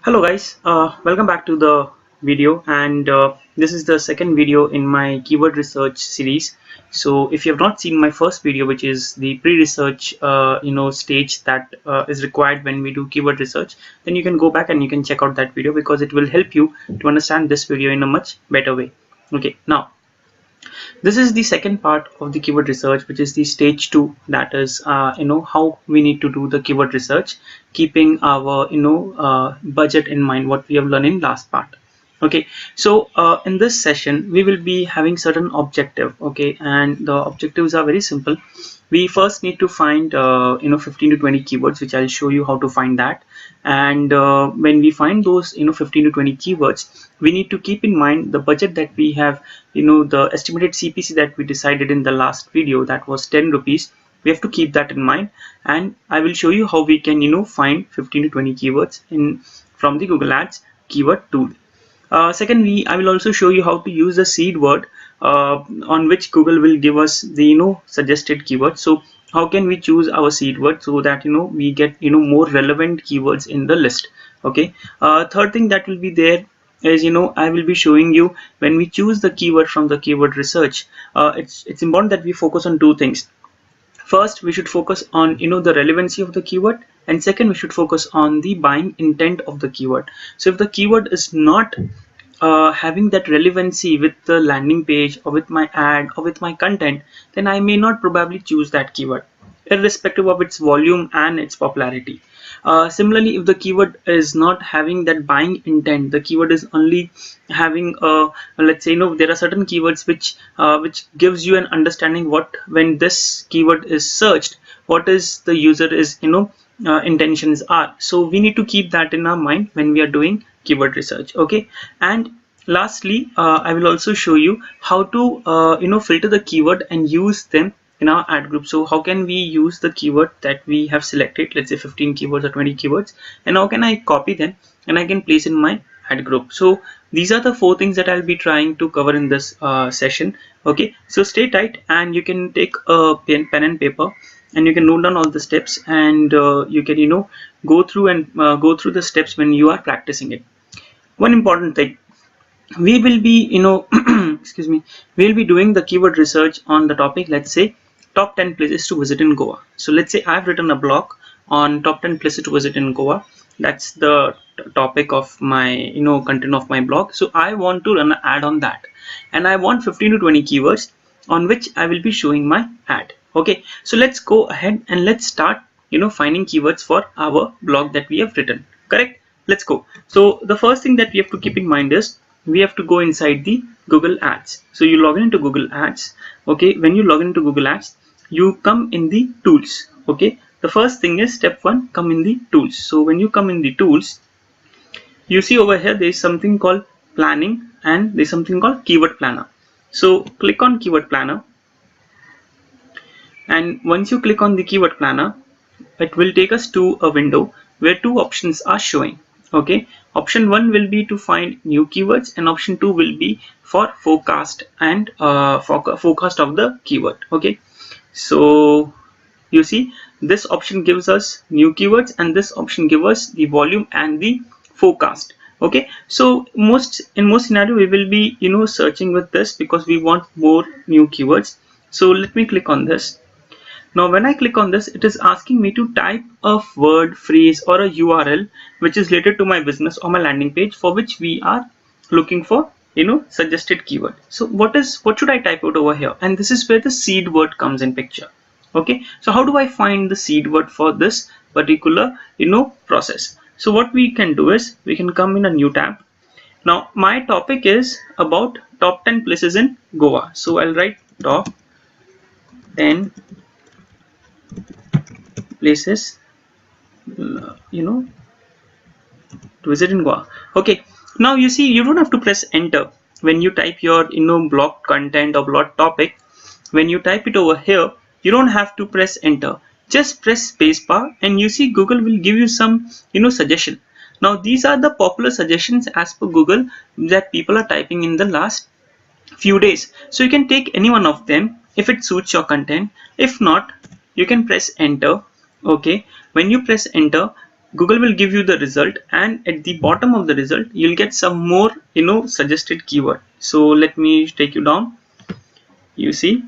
Hello guys, welcome back to the video, and this is the second video in my keyword research series. So if you have not seen my first video, which is the pre-research stage that is required when we do keyword research, then you can go back and you can check out that video because it will help you to understand this video in a much better way. Okay, now this is the second part of the keyword research, which is the stage 2, that is how we need to do the keyword research, keeping our budget in mind, what we have learned in last part. Okay, so in this session we will be having certain objective. Okay, and the objectives are very simple. We first need to find 15 to 20 keywords, which I'll show you how to find that. And when we find those 15 to 20 keywords, we need to keep in mind the budget that we have, the estimated CPC that we decided in the last video, that was 10 rupees. We have to keep that in mind, and I will show you how we can find 15 to 20 keywords from the Google Ads keyword tool. Secondly, I will also show you how to use the seed word on which Google will give us the suggested keywords. So how can we choose our seed word so that we get more relevant keywords in the list. Okay. Third thing that will be there is I will be showing you, when we choose the keyword from the keyword research, it's important that we focus on two things. First, we should focus on the relevancy of the keyword, and second, we should focus on the buying intent of the keyword. So if the keyword is not having that relevancy with the landing page or with my ad or with my content, then I may not probably choose that keyword, irrespective of its volume and its popularity. Similarly, if the keyword is not having that buying intent, the keyword is only having let's say there are certain keywords which gives you an understanding what, when this keyword is searched, what is the user is intentions are. So we need to keep that in our mind when we are doing keyword research. Okay, and lastly, I will also show you how to filter the keyword and use them in our ad group. So how can we use the keyword that we have selected, let's say 15 keywords or 20 keywords, and how can I copy them and I can place in my ad group. So these are the 4 things that I'll be trying to cover in this session. Okay, so stay tight and you can take a pen and paper and you can note down all the steps, and you can go through the steps when you are practicing it. One important thing, we will be excuse me, we'll be doing the keyword research on the topic, let's say top 10 places to visit in Goa. So let's say I've written a blog on top 10 places to visit in Goa. That's the topic of my content of my blog. So I want to run an ad on that, and I want 15 to 20 keywords on which I will be showing my ad. Okay, so let's go ahead and let's start finding keywords for our blog that we have written. Correct? Let's go. So the first thing that we have to keep in mind is we have to go inside the Google Ads. So you log into Google Ads. Okay, when you log into Google Ads, you come in the tools. Okay, the first thing is step 1, come in the tools. So when you come in the tools, you see over here there is something called planning and there is something called keyword planner. So click on keyword planner, and once you click on the keyword planner, it will take us to a window where 2 options are showing. Okay, option 1 will be to find new keywords, and option 2 will be for forecast and forecast of the keyword. Okay, so you see this option gives us new keywords and this option gives us the volume and the forecast. Okay, so in most scenario we will be searching with this because we want more new keywords. So let me click on this. Now when I click on this, it is asking me to type a word, phrase or a URL which is related to my business or my landing page, for which we are looking for suggested keyword. So what should I type out over here? And this is where the seed word comes in picture. Okay, so how do I find the seed word for this particular process? So what we can do is we can come in a new tab. Now my topic is about top 10 places in Goa. So I'll write top 10 places to visit in Goa. Okay, now you see you don't have to press enter when you type your blog content or blog topic. When you type it over here, you don't have to press enter, just press spacebar and you see Google will give you some suggestion. Now these are the popular suggestions as per Google that people are typing in the last few days. So you can take any one of them if it suits your content. If not, you can press enter. Okay, when you press enter, Google will give you the result, and at the bottom of the result you'll get some more suggested keyword. So let me take you down. You see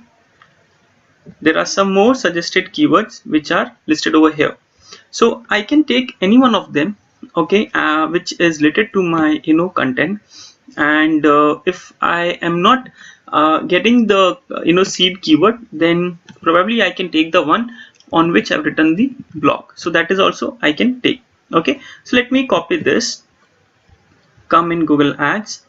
there are some more suggested keywords which are listed over here. So I can take any one of them, okay, which is related to my content. And if I am not getting the seed keyword, then probably I can take the one on which I've written the blog. So that is also I can take. Okay, so let me copy this, come in Google Ads,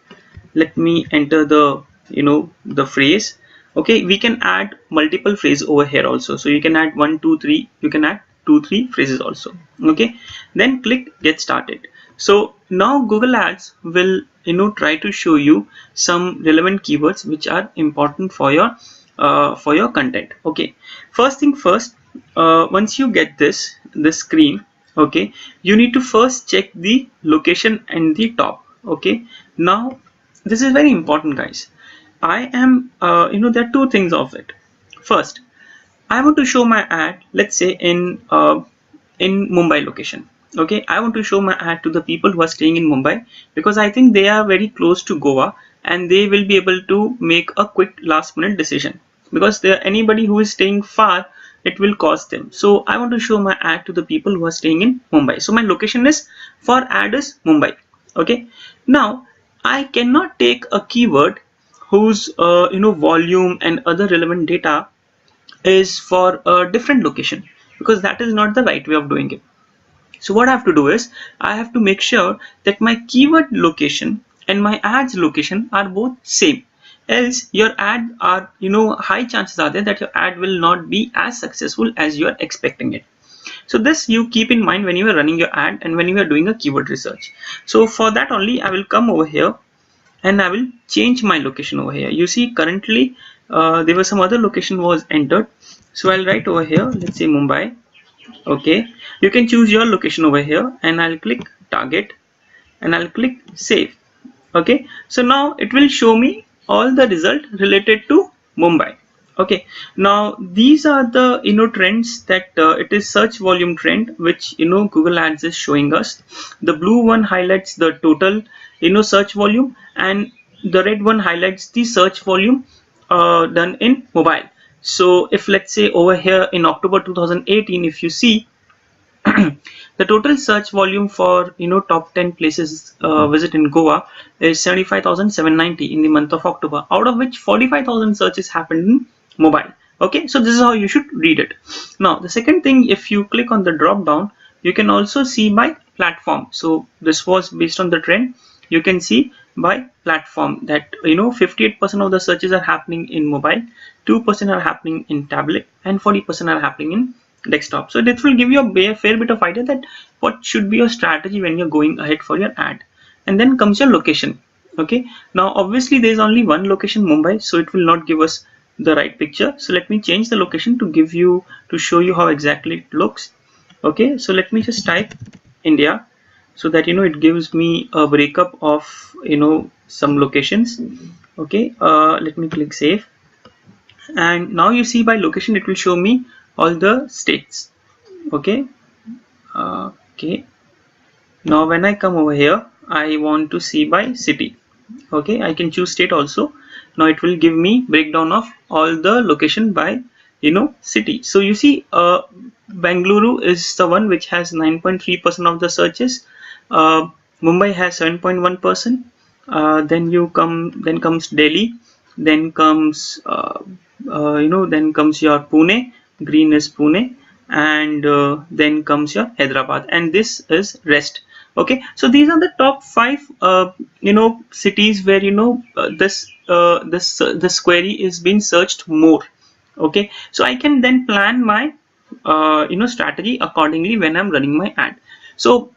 let me enter the the phrase. Okay, we can add multiple phrases over here also, so you can add 1 2 3, you can add 2 3 phrases also. Okay, then click get started. So now Google Ads will try to show you some relevant keywords which are important for your content. Okay, first thing first, once you get this screen, okay, you need to first check the location and the top. Okay, now this is very important, guys. I am there are two things of it. First, I want to show my ad, let's say in Mumbai location. Okay, I want to show my ad to the people who are staying in Mumbai, because I think they are very close to Goa and they will be able to make a quick last minute decision, because there anybody who is staying far, it will cost them. So I want to show my ad to the people who are staying in Mumbai. So my location is for ad is Mumbai. Okay, now I cannot take a keyword whose volume and other relevant data is for a different location, because that is not the right way of doing it. So what I have to do is I have to make sure that my keyword location and my ads location are both same, else your ad are high chances are there that your ad will not be as successful as you are expecting it. So this you keep in mind when you are running your ad and when you are doing a keyword research. So for that only I will come over here and I will change my location over here. You see currently there was some other location was entered, so I'll write over here, let's say Mumbai. Okay, you can choose your location over here and I'll click target and I'll click save. Okay, so now it will show me all the result related to Mumbai. Okay, now these are the trends that it is search volume trend which Google Ads is showing us. The blue one highlights the total search volume, and the red one highlights the search volume done in mobile. So if let's say over here in October 2018, if you see the total search volume for top 10 places visit in Goa is 75,790 in the month of October, out of which 45,000 searches happened in mobile. Okay, so this is how you should read it. Now the second thing, if you click on the drop down, you can also see by platform. So this was based on the trend. You can see by platform that 58% of the searches are happening in mobile, 2% are happening in tablet, and 40% are happening in desktop. So this will give you a fair bit of idea that what should be your strategy when you're going ahead for your ad. And then comes your location. Okay, now obviously there is only one location, Mumbai, so it will not give us the right picture. So let me change the location to show you how exactly it looks. Okay, so let me just type India, so that it gives me a breakup of some locations. Okay, let me click save, and now you see by location it will show me all the states. Okay, okay, now when I come over here, I want to see by city. Okay, I can choose state also. Now it will give me breakdown of all the location by city. So you see Bengaluru is the one which has 9.3% of the searches. Mumbai has 7.1%. Then comes Delhi, then comes then comes your Pune, green is Pune, and then comes your Hyderabad, and this is rest. Okay, so these are the top 5 cities where this query is being searched more. Okay, so I can then plan my strategy accordingly when I'm running my ad. So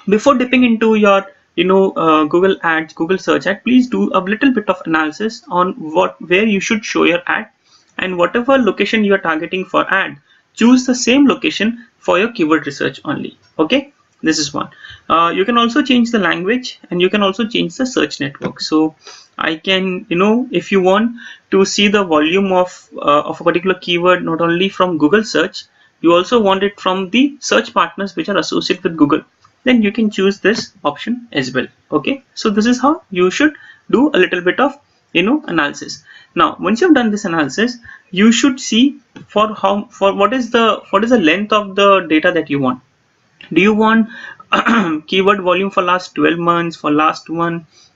before dipping into your Google Ads, Google search ad, please do a little bit of analysis on where you should show your ad, and whatever location you are targeting for ad, choose the same location for your keyword research only. Okay, this is one. You can also change the language, and you can also change the search network. So I can if you want to see the volume of a particular keyword not only from Google search, you also want it from the search partners which are associated with Google, then you can choose this option as well. Okay, so this is how you should do a little bit of analysis. Now once you've done this analysis, you should see for what is the length of the data that you want. Do you want keyword volume for last 12 months, for last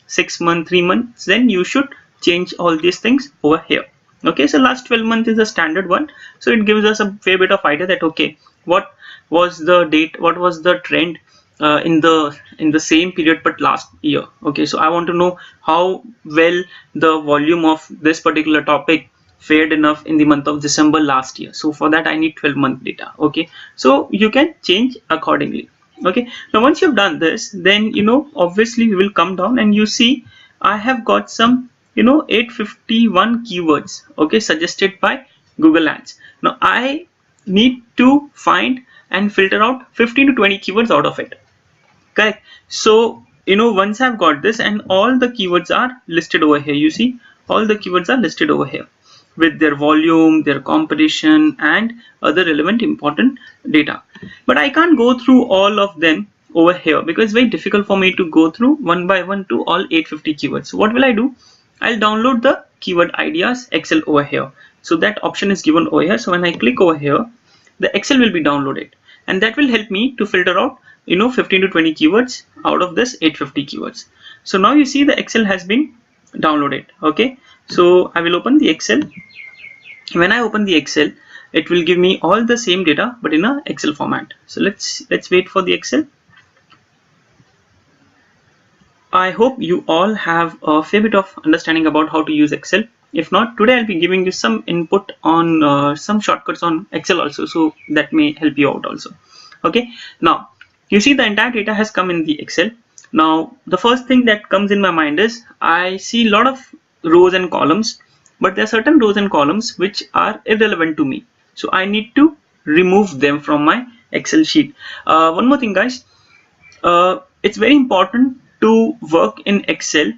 6 months, 3 months? Then you should change all these things over here. Okay, so last 12 months is a standard one, so it gives us a fair bit of idea that okay, what was the trend in the same period but last year. Okay, so I want to know how well the volume of this particular topic fared enough in the month of December last year. So for that I need 12-month data. Okay, so you can change accordingly. Okay, now once you've done this, then obviously we will come down and you see I have got some 851 keywords, okay, suggested by Google Ads. Now I need to find and filter out 15 to 20 keywords out of it. Correct. So once I've got this and all the keywords are listed over here, you see all the keywords are listed over here with their volume, their competition and other relevant important data. But I can't go through all of them over here because it's very difficult for me to go through one by one to all 850 keywords. So what will I do? I'll download the keyword ideas Excel over here. So that option is given over here. So when I click over here, the Excel will be downloaded and that will help me to filter out 15 to 20 keywords out of this 850 keywords. So now you see the Excel has been downloaded. Okay, so I will open the Excel. When I open the Excel, it will give me all the same data but in a Excel format. So let's wait for the Excel. I hope you all have a fair bit of understanding about how to use Excel. If not, today I'll be giving you some input on some shortcuts on Excel also, so that may help you out also. Okay, now you see the entire data has come in the Excel. Now the first thing that comes in my mind is I see a lot of rows and columns, but there are certain rows and columns which are irrelevant to me, so I need to remove them from my Excel sheet. One more thing, guys, it's very important to work in Excel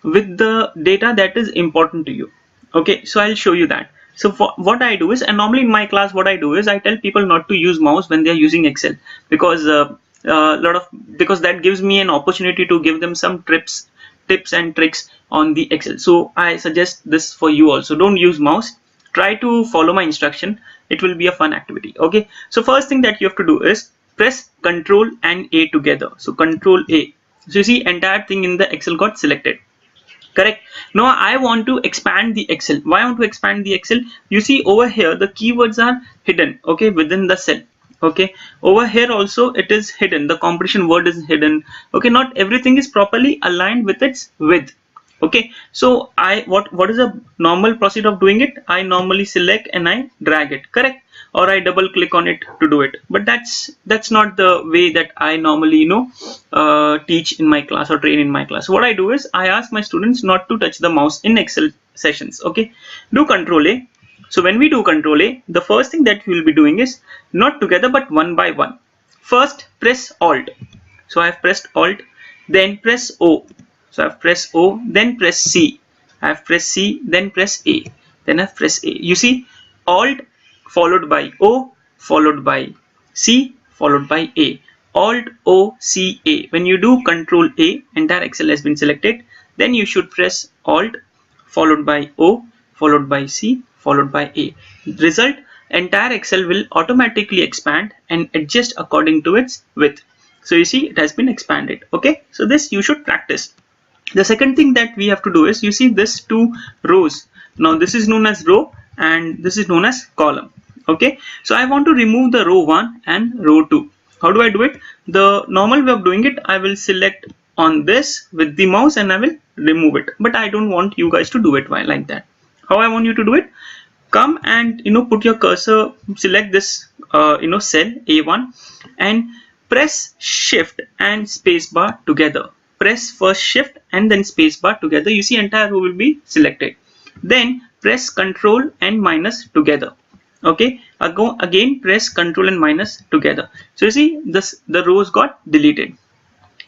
with the data that is important to you. Okay, so I'll show you that. So for what I do is, and normally in my class what I do is I tell people not to use mouse when they are using Excel, because because that gives me an opportunity to give them some tips and tricks on the Excel. So I suggest this for you also. Don't use mouse. Try to follow my instruction. It will be a fun activity. Okay, so first thing that you have to do is press Ctrl and A together. So Ctrl A. So you see entire thing in the Excel got selected. Correct. Now I want to expand the Excel. Why I want to expand the Excel? You see over here the keywords are hidden, okay, within the cell. Okay, over here also it is hidden. The competition word is hidden. Okay, not everything is properly aligned with its width. Okay, so what is a normal procedure of doing it? I normally select and I drag it, correct, or I double click on it to do it. But that's not the way that I normally teach in my class or train in my class. What I do is I ask my students not to touch the mouse in Excel sessions. Okay, do Control A. So when we do Control A, the first thing that we will be doing is not together but one by one. First press Alt. So I have pressed Alt, then press O. So I have pressed O, then press C. I have pressed C, then press A. Then I have pressed A. You see, Alt followed by O, followed by C, followed by A. Alt O C A. When you do Control A, entire Excel has been selected. Then you should press Alt followed by O, followed by C, followed by A. Result, entire Excel will automatically expand and adjust according to its width. So you see it has been expanded. Okay, so this you should practice. The second thing that we have to do is, you see this two rows. Now this is known as row and this is known as column. Okay, so I want to remove the row 1 and row 2. How do I do it? The normal way of doing it, I will select on this with the mouse and I will remove it. But I don't want you guys to do it like that. How I want you to do it? Come and put your cursor, select this cell A1 and press Shift and Spacebar together. Press first Shift and then Spacebar together. You see entire row will be selected. Then press Control and minus together. Okay, again press Control and minus together. So you see the rows got deleted.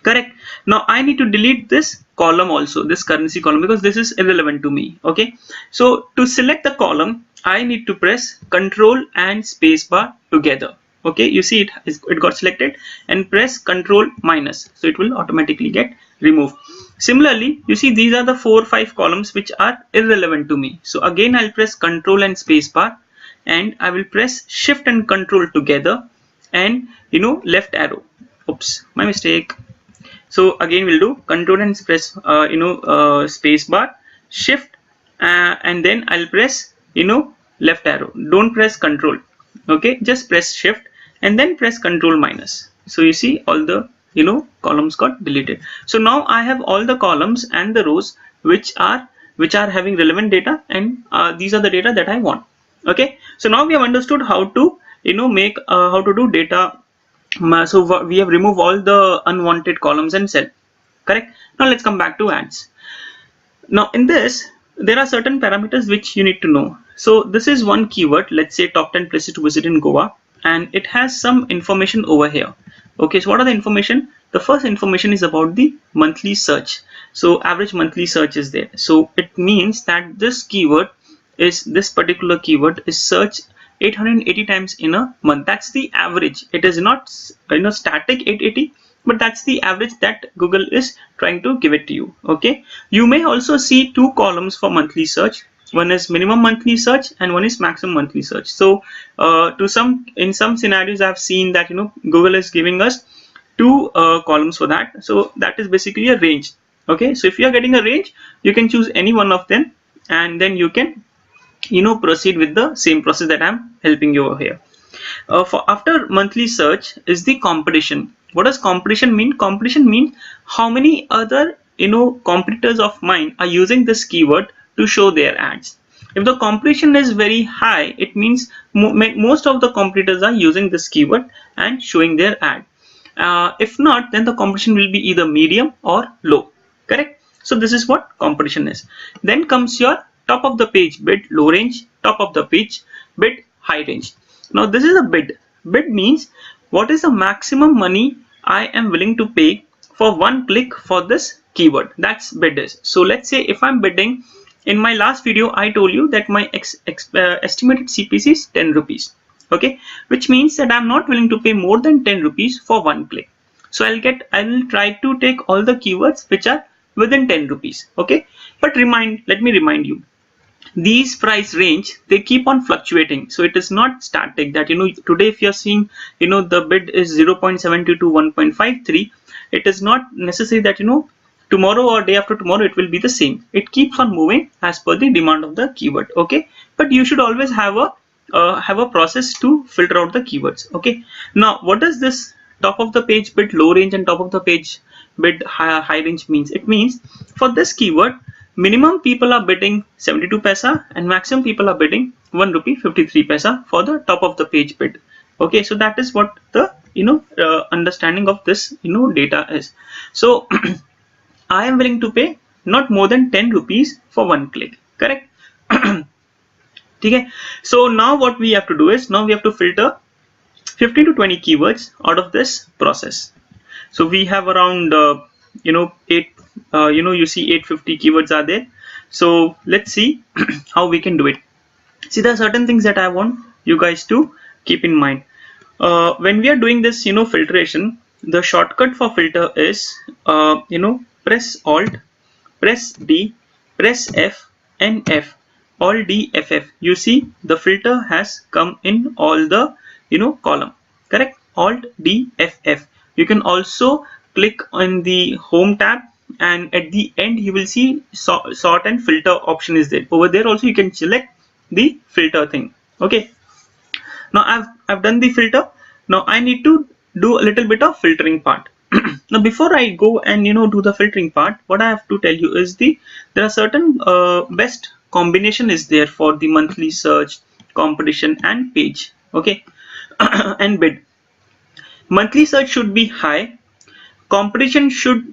Correct. Now I need to delete this column also, this currency column, because this is irrelevant to me. Okay, so to select the column, I need to press Control and Spacebar together. Okay, you see it got selected, and press Control minus, so it will automatically get removed. Similarly, you see these are the 4-5 columns which are irrelevant to me. So again I'll press Control and Spacebar, and I will press Shift and Control together, and left arrow. Oops, my mistake. So again we'll do Control and press space bar, Shift, and then I'll press left arrow. Don't press Control. Okay, just press Shift and then press Control minus. So you see all the columns got deleted. So now I have all the columns and the rows which are having relevant data, and these are the data that I want. Okay, so now we have understood how to make how to do data. So we have removed all the unwanted columns and cell. Correct. Now let's come back to ads. Now in this there are certain parameters which you need to know. So this is one keyword, let's say top 10 places to visit in Goa, and it has some information over here. Okay, so what are the information? The first information is about the monthly search. So average monthly search is there. So it means that this particular keyword is searched 880 times in a month. That's the average. It is not static 880, but that's the average that Google is trying to give it to you. Okay, you may also see two columns for monthly search. One is minimum monthly search and one is maximum monthly search. So in some scenarios I've seen that Google is giving us two columns for that. So that is basically a range. Okay, so if you are getting a range, you can choose any one of them, and then you can proceed with the same process that I'm helping you over here. For after monthly search is the competition. What does competition mean? Competition means how many other competitors of mine are using this keyword to show their ads. If the competition is very high, it means most of the competitors are using this keyword and showing their ad. If not, then the competition will be either medium or low. Correct? So this is what competition is. Then comes your top of the page bid, low range, top of the page bid, high range. Now this is a bid. Bid means what is the maximum money I am willing to pay for one click for this keyword. That's bid is. So let's say if I'm bidding, in my last video I told you that my estimated CPC is 10 rupees. Okay, which means that I'm not willing to pay more than 10 rupees for one click. So I will try to take all the keywords which are within 10 rupees. Okay, but let me remind you, these price range, they keep on fluctuating. So it is not static that today if you're seeing the bid is 0.72 to 1.53, it is not necessary that tomorrow or day after tomorrow it will be the same. It keeps on moving as per the demand of the keyword. Okay, but you should always have a process to filter out the keywords. Okay, now what does this top of the page bid, low range, and top of the page bid, high range means? It means for this keyword, minimum people are bidding 72 paisa and maximum people are bidding 1 rupee 53 paisa for the top of the page bid. Okay, so that is what the understanding of this data is. So I am willing to pay not more than 10 rupees for one click. Correct? Okay, so now what we have to do is, now we have to filter 15 to 20 keywords out of this process. So we have around you see 850 keywords are there. So let's see how we can do it. See, there are certain things that I want you guys to keep in mind. When we are doing this filtration, the shortcut for filter is press Alt, press D, press F and F. Alt D F F. You see the filter has come in all the column. Correct? Alt D F F. You can also click on the home tab, and at the end you will see sort and filter option is there. Over there also you can select the filter thing. Okay, now I've done the filter. Now I need to do a little bit of filtering part. Now before I go and do the filtering part, what I have to tell you is there are certain best combination is there for the monthly search, competition and page. Okay, and bid. Monthly search should be high. Competition should,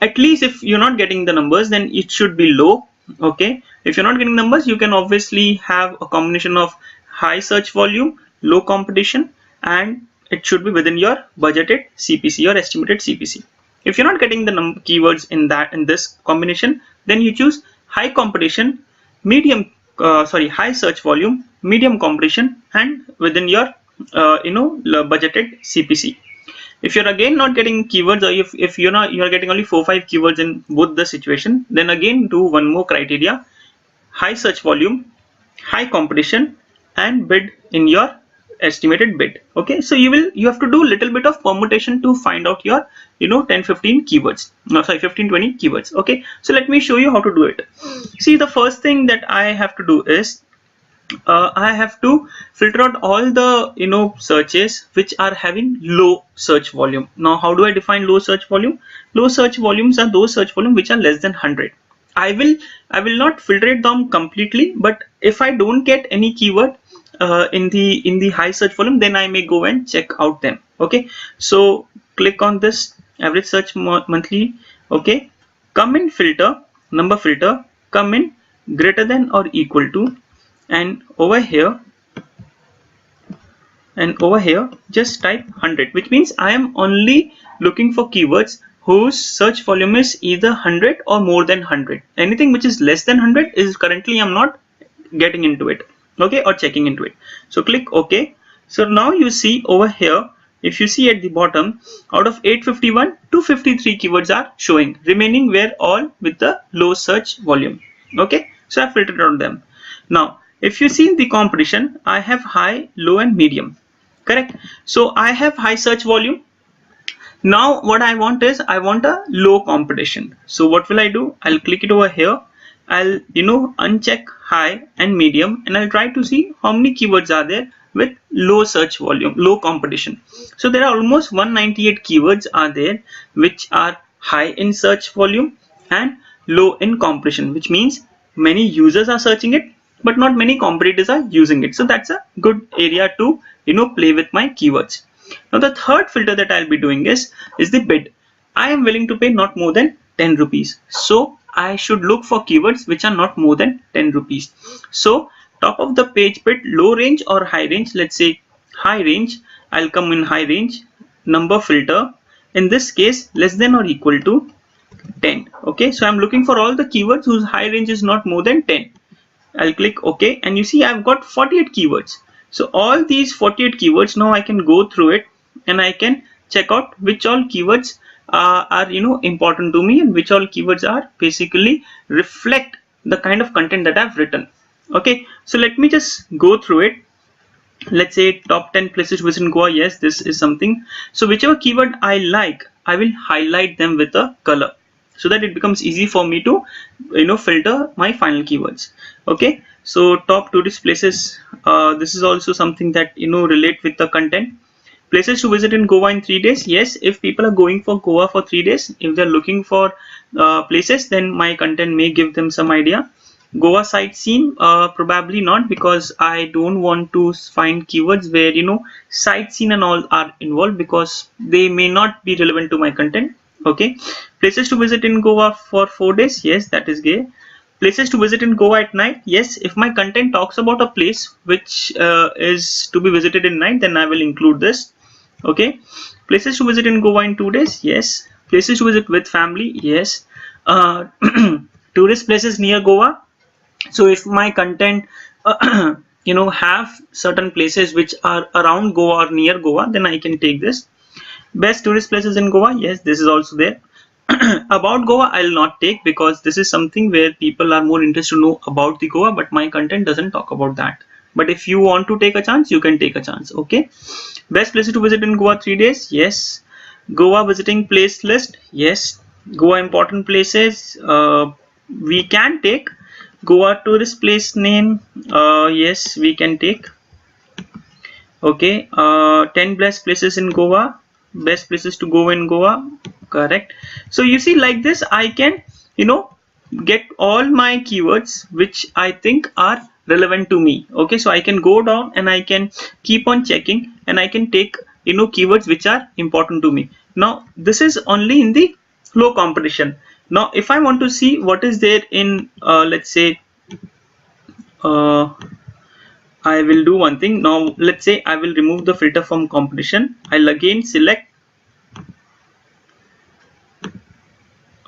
at least if you're not getting the numbers, then it should be low. Okay, if you're not getting numbers, you can obviously have a combination of high search volume, low competition, and it should be within your budgeted CPC or estimated CPC. If you're not getting the keywords in this combination, then you choose high competition, medium high search volume, medium competition, and within your budgeted CPC. If you're again not getting keywords, or if you're getting only 4-5 keywords in both the situation, then again do one more criteria: high search volume, high competition, and bid in your estimated bid. Okay, so you have to do little bit of permutation to find out your 10-15 keywords, no sorry 15-20 keywords. Okay, so let me show you how to do it. See, the first thing that I have to do is I have to filter out all the searches which are having low search volume. Now, how do I define low search volume? Low search volumes are those search volume which are less than 100. I will not filter it down completely, but if I don't get any keyword in the high search volume, then I may go and check out them. Okay, so click on this average search monthly. Okay, come in filter, number filter, come in greater than or equal to, and over here just type 100, which means I am only looking for keywords whose search volume is either 100 or more than 100. Anything which is less than 100 is currently I'm not getting into it, okay, or checking into it. So click OK. So now you see over here, if you see at the bottom, out of 851, 253 keywords are showing. Remaining were all with the low search volume. Okay, so I filtered on them. Now if you see in the competition, I have high, low, and medium. Correct. So I have high search volume. Now what I want is I want a low competition. So what will I do? I'll click it over here. I'll uncheck high and medium, and I'll try to see how many keywords are there with low search volume, low competition. So there are almost 198 keywords are there which are high in search volume and low in competition, which means many users are searching it, but not many competitors are using it. So that's a good area to play with my keywords. Now the third filter that I'll be doing is the bid. I am willing to pay not more than 10 rupees. So I should look for keywords which are not more than 10 rupees. So top of the page bid, low range or high range, let's say high range. I'll come in high range, number filter, in this case less than or equal to 10. Okay, so I'm looking for all the keywords whose high range is not more than 10. I'll click OK, and you see I've got 48 keywords. So all these 48 keywords, now I can go through it and I can check out which all keywords are important to me, and which all keywords are basically reflect the kind of content that I've written. Okay, so let me just go through it. Let's say top 10 places to visit in Goa. Yes, this is something. So whichever keyword I like, I will highlight them with a color, so that it becomes easy for me to filter my final keywords. Okay, so top tourist places, this is also something that relate with the content. Places to visit in Goa in 3 days. Yes, if people are going for Goa for 3 days, if they're looking for places, then my content may give them some idea. Goa sightseeing, probably not, because I don't want to find keywords where sightseeing and all are involved, because they may not be relevant to my content. Okay, places to visit in Goa for 4 days. Yes, that is gay. Places to visit in Goa at night. Yes, if my content talks about a place which is to be visited in night, then I will include this. Okay, places to visit in Goa in 2 days. Yes, places to visit with family. Yes, tourist places near Goa. So if my content have certain places which are around Goa or near Goa, then I can take this. Best tourist places in Goa. Yes, this is also there. About Goa I'll not take, because this is something where people are more interested to know about the Goa, but my content doesn't talk about that. But if you want to take a chance, you can take a chance. Okay, best places to visit in Goa 3 days. Yes, Goa visiting place list. Yes, Goa important places, we can take. Goa tourist place name, yes, we can take. Okay, 10 best places in Goa, best places to go in Goa, correct. So you see, like this I can get all my keywords which I think are relevant to me. Okay, so I can go down and I can keep on checking, and I can take keywords which are important to me. Now this is only in the low competition. Now if I want to see what is there in let's say I will do one thing. Now let's say I will remove the filter from competition. I'll again select.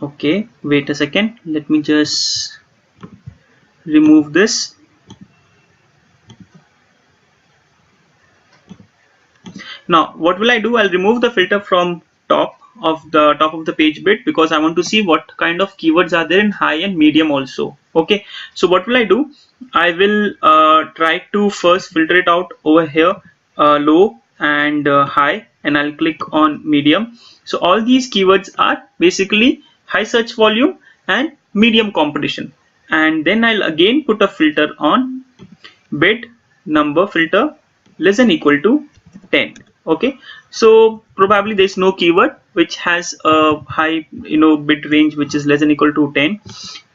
Okay, wait a second, let me just remove this. Now what will I do? I'll remove the filter from top of the page bit, because I want to see what kind of keywords are there in high and medium also. Okay, so what will I do? I will try to first filter it out over here, low and high, and I'll click on medium. So all these keywords are basically high search volume and medium competition. And then I'll again put a filter on bid number filter less than equal to 10. Okay, so probably there is no keyword which has a high bid range which is less than equal to 10.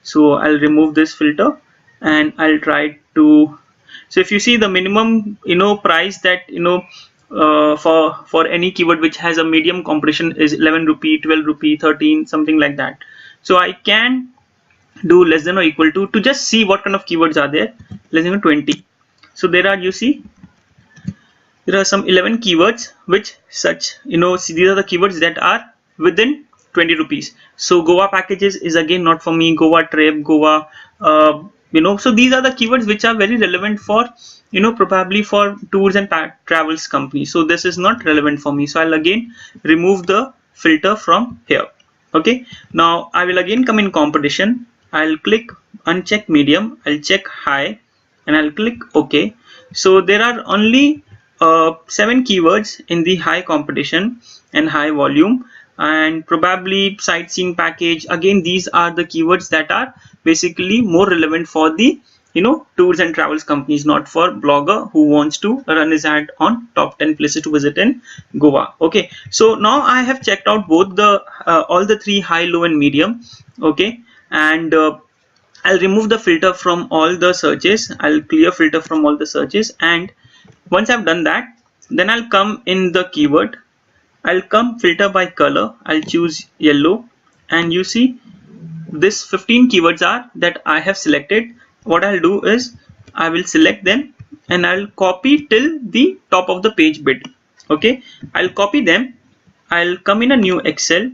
So I'll remove this filter and I'll try to, so if you see the minimum price that for any keyword which has a medium competition is 11 rupee, 12 rupee, 13, something like that. So I can do less than or equal to just see what kind of keywords are there, less than 20. So there are, you see, there are some 11 keywords which such see, these are the keywords that are within 20 rupees. So Goa packages is again not for me, Goa trip, Goa so these are the keywords which are very relevant for probably for tours and travels companies. So this is not relevant for me, so I'll again remove the filter from here. Okay, now I will again come in competition. I'll click uncheck medium, I'll check high, and I'll click OK. So there are only 7 keywords in the high competition and high volume, and probably sightseeing package. Again, these are the keywords that are basically more relevant for the tours and travels companies, not for blogger who wants to run his ad on top 10 places to visit in Goa. Okay, so now I have checked out both the all the 3, high, low and medium. Okay, and I'll remove the filter from all the searches. I'll clear filter from all the searches, and once I've done that, then I'll come in the keyword. I'll come filter by color. I'll choose yellow, and you see this 15 keywords are that I have selected. What I'll do is I will select them and I'll copy till the top of the page bit. Okay, I'll copy them. I'll come in a new Excel.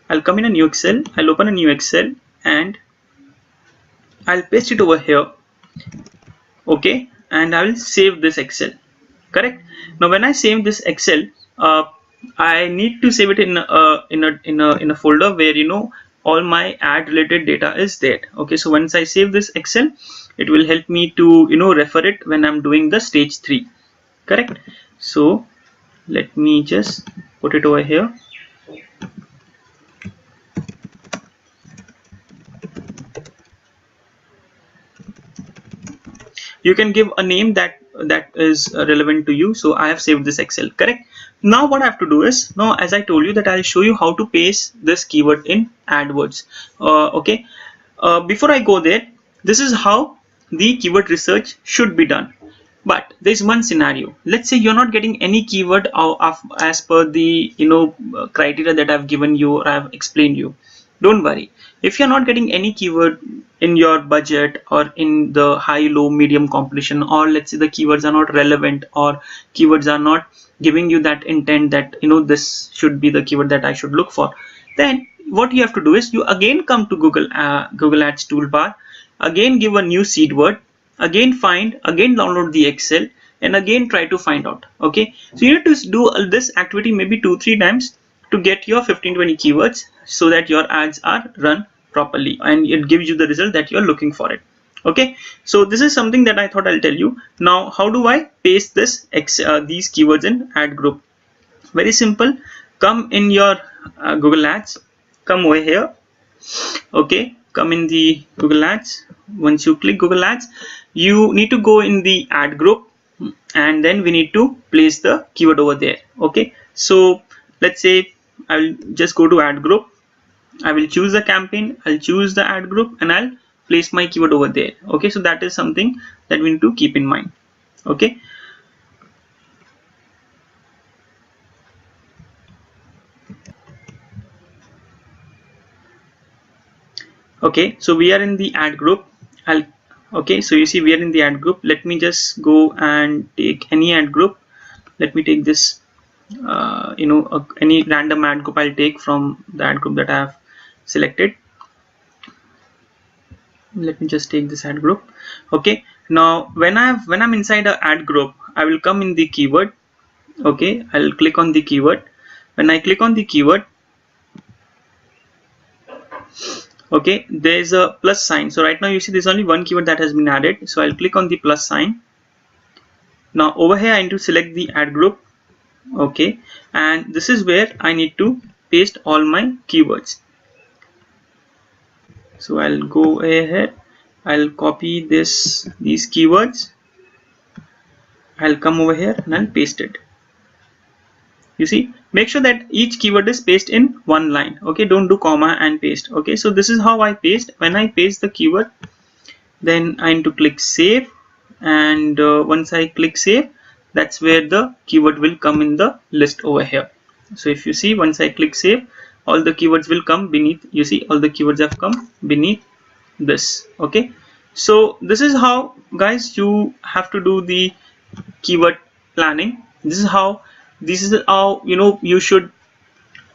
I'll open a new Excel and I'll paste it over here. Okay, and I will save this Excel. Correct. Now when I save this Excel, I need to save it in a folder where all my ad related data is there. Okay, so once I save this Excel, it will help me to refer it when I'm doing the stage 3. Correct. So let me just put it over here. You can give a name that is relevant to you. So I have saved this Excel. Correct. Now what I have to do is, now as I told you that I'll show you how to paste this keyword in AdWords. Okay, before I go there, this is how the keyword research should be done. But there's one scenario. Let's say you're not getting any keyword as per the criteria that I've given you or I've explained you. Don't worry. If you're not getting any keyword in your budget or in the high, low, medium competition, or let's say the keywords are not relevant or keywords are not giving you that intent that this should be the keyword that I should look for, then what you have to do is you again come to Google Ads toolbar, again give a new seed word, again download the Excel and again try to find out. Okay, so you need to do this activity maybe 2-3 times to get your 15-20 keywords so that your ads are run properly and it gives you the result that you're looking for it. Okay, so this is something that I thought I'll tell you. Now how do I paste these keywords in ad group? Very simple. Come in your Google Ads, come over here. Okay, come in the Google Ads. Once you click Google Ads, you need to go in the ad group and then we need to place the keyword over there. Okay, so let's say I will just go to ad group. I will choose the campaign, I'll choose the ad group and I'll place my keyword over there. Okay, so that is something that we need to keep in mind. Okay, okay, so we are in the ad group. Okay, so you see we are in the ad group. Let me just go and take any ad group. Let me take this any random ad group I'll take from the ad group that I have selected. Let me just take this ad group. Okay, Now when I'm inside a ad group, I will come in the keyword. Okay, I'll click on the keyword. When I click on the keyword, okay, there's a plus sign. So right now you see there's only one keyword that has been added, so I'll click on the plus sign. Now over here I need to select the ad group. Okay, and this is where I need to paste all my keywords. So I'll go ahead, I'll copy these keywords, I'll come over here and I'll paste it. You see, make sure that each keyword is pasted in one line. Okay, don't do comma and paste. Okay, so this is how I paste. When I paste the keyword, then I need to click save, and once I click save, that's where the keyword will come in the list over here. So if you see, once I click save, all the keywords will come beneath. You see, all the keywords have come beneath this. Okay, so this is how, guys, you have to do the keyword planning. This is how you should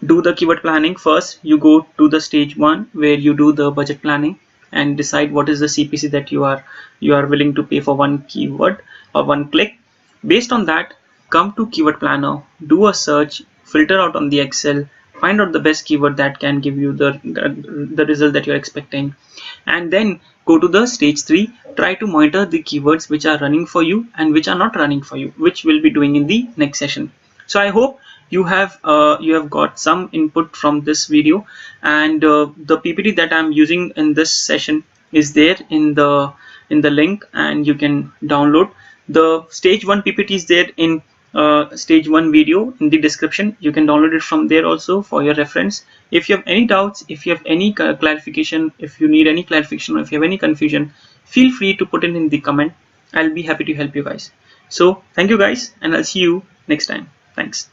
do the keyword planning. First you go to the stage 1 where you do the budget planning and decide what is the CPC that you are willing to pay for one keyword or one click. Based on that, come to keyword planner, do a search, filter out on the Excel, find out the best keyword that can give you the result that you're expecting, and then go to the stage 3. Try to monitor the keywords which are running for you and which are not running for you, which we'll be doing in the next session. So I hope you have got some input from this video, and the PPT that I'm using in this session is there in the link, and you can download the stage 1 PPT is there in stage 1 video in the description. You can download it from there also for your reference. If you have any doubts, if you have any clarification, if you need any clarification, or if you have any confusion, feel free to put it in the comment. I'll be happy to help you guys. So thank you guys, and I'll see you next time. Thanks.